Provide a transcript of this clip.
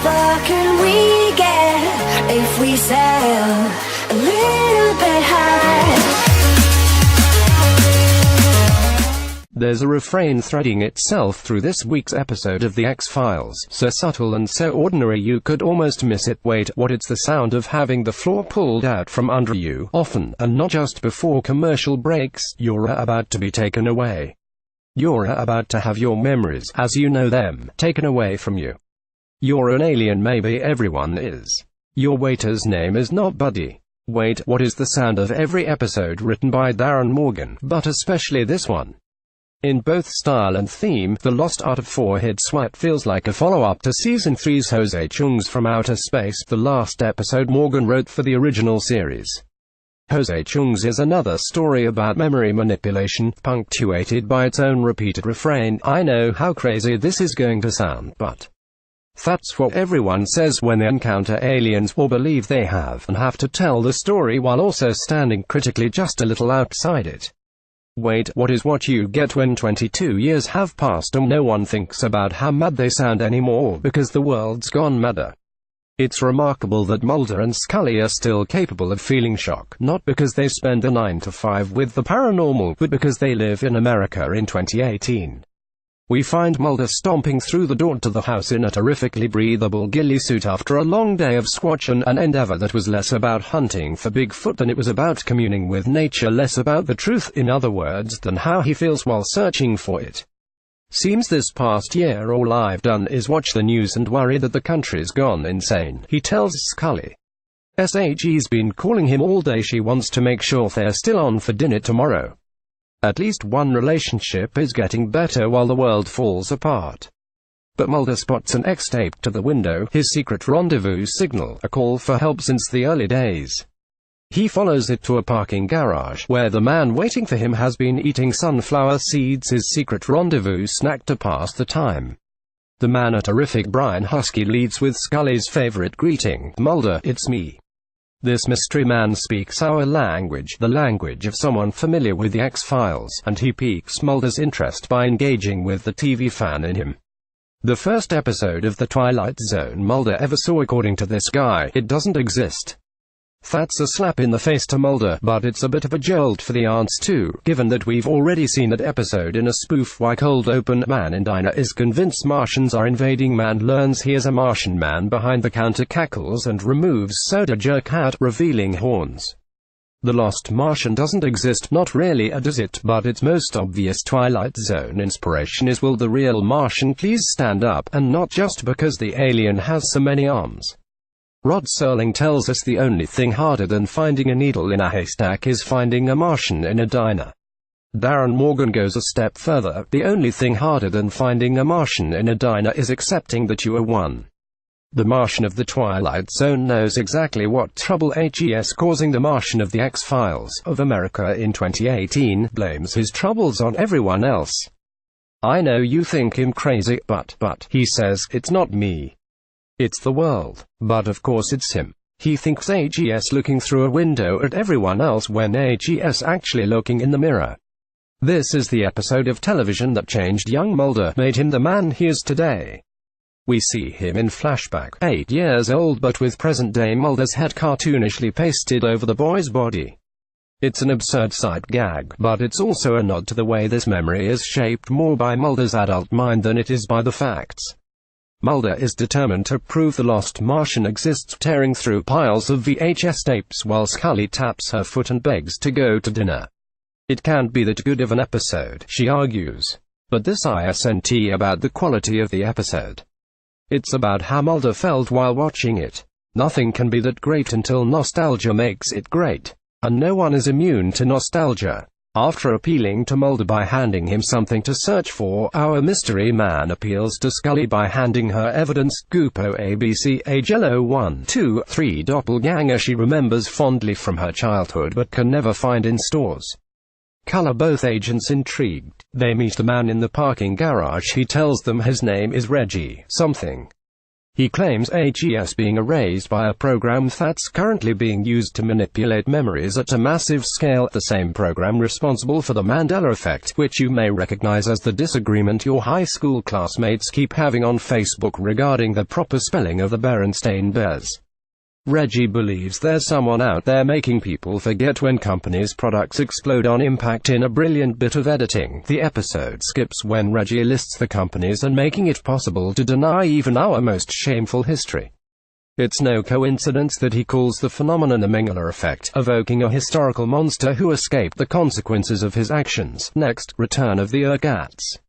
far can we get if we sail a little bit high? There's a refrain threading itself through this week's episode of The X-Files, so subtle and so ordinary you could almost miss it. Wait, what? It's the sound of having the floor pulled out from under you, often, and not just before commercial breaks. You're about to be taken away. You're about to have your memories, as you know them, taken away from you. You're an alien, maybe everyone is. Your waiter's name is not Buddy. Wait, what is the sound of every episode written by Darren Morgan, but especially this one? In both style and theme, The Lost Art of Forehead Swipe feels like a follow-up to Season 3's Jose Chung's From Outer Space, the last episode Morgan wrote for the original series. Jose Chung's is another story about memory manipulation, punctuated by its own repeated refrain. I know how crazy this is going to sound, but that's what everyone says when they encounter aliens, or believe they have, and have to tell the story while also standing critically just a little outside it. Wait, what is what you get when 22 years have passed and no one thinks about how mad they sound anymore because the world's gone madder? It's remarkable that Mulder and Scully are still capable of feeling shock, not because they spend a 9 to 5 with the paranormal, but because they live in America in 2018. We find Mulder stomping through the door to the house in a terrifically breathable ghillie suit after a long day of squatch, an endeavor that was less about hunting for Bigfoot than it was about communing with nature, less about the truth, in other words, than how he feels while searching for it. Seems this past year all I've done is watch the news and worry that the country's gone insane, he tells Scully. She's been calling him all day. She wants to make sure they're still on for dinner tomorrow. At least one relationship is getting better while the world falls apart. But Mulder spots an X-tape to the window, his secret rendezvous signal, a call for help since the early days. He follows it to a parking garage, where the man waiting for him has been eating sunflower seeds, his secret rendezvous snack to pass the time. The man, a terrific Brian Husky, leads with Scully's favorite greeting, "Mulder, it's me." This mystery man speaks our language, the language of someone familiar with the X-Files, and he piques Mulder's interest by engaging with the TV fan in him. The first episode of The Twilight Zone Mulder ever saw, according to this guy, it doesn't exist. That's a slap in the face to Mulder, but it's a bit of a jolt for the ants too, given that we've already seen that episode in a spoof. Why cold open, man in diner is convinced Martians are invading, man learns he is a Martian, man behind the counter cackles and removes soda jerk hat, revealing horns. The Lost Martian doesn't exist, not really, does it? But its most obvious Twilight Zone inspiration is, will the real Martian please stand up, and not just because the alien has so many arms. Rod Serling tells us the only thing harder than finding a needle in a haystack is finding a Martian in a diner. Darren Morgan goes a step further. The only thing harder than finding a Martian in a diner is accepting that you are one. The Martian of the Twilight Zone knows exactly what trouble is causing. The Martian of the X-Files, of America in 2018, blames his troubles on everyone else. I know you think him crazy, but, he says, it's not me. It's the world. But of course it's him. He thinks AGS looking through a window at everyone else when AGS actually looking in the mirror. This is the episode of television that changed young Mulder, made him the man he is today. We see him in flashback, 8 years old, but with present-day Mulder's head cartoonishly pasted over the boy's body. It's an absurd sight gag, but it's also a nod to the way this memory is shaped more by Mulder's adult mind than it is by the facts. Mulder is determined to prove the Lost Martian exists, tearing through piles of VHS tapes while Scully taps her foot and begs to go to dinner. It can't be that good of an episode, she argues. But this isn't about the quality of the episode. It's about how Mulder felt while watching it. Nothing can be that great until nostalgia makes it great. And no one is immune to nostalgia. After appealing to Mulder by handing him something to search for, our mystery man appeals to Scully by handing her evidence, Goopo ABC, a Jello 1, 2, 3 doppelganger she remembers fondly from her childhood but can never find in stores. Color. Both agents intrigued. They meet the man in the parking garage. He tells them his name is Reggie something. He claims HES being erased by a program that's currently being used to manipulate memories at a massive scale, the same program responsible for the Mandela effect, which you may recognize as the disagreement your high school classmates keep having on Facebook regarding the proper spelling of the Berenstain Bears. Reggie believes there's someone out there making people forget when companies' products explode on impact. In a brilliant bit of editing, the episode skips when Reggie lists the companies and making it possible to deny even our most shameful history. It's no coincidence that he calls the phenomenon the Mengele effect, evoking a historical monster who escaped the consequences of his actions. Next, Return of the Urgats.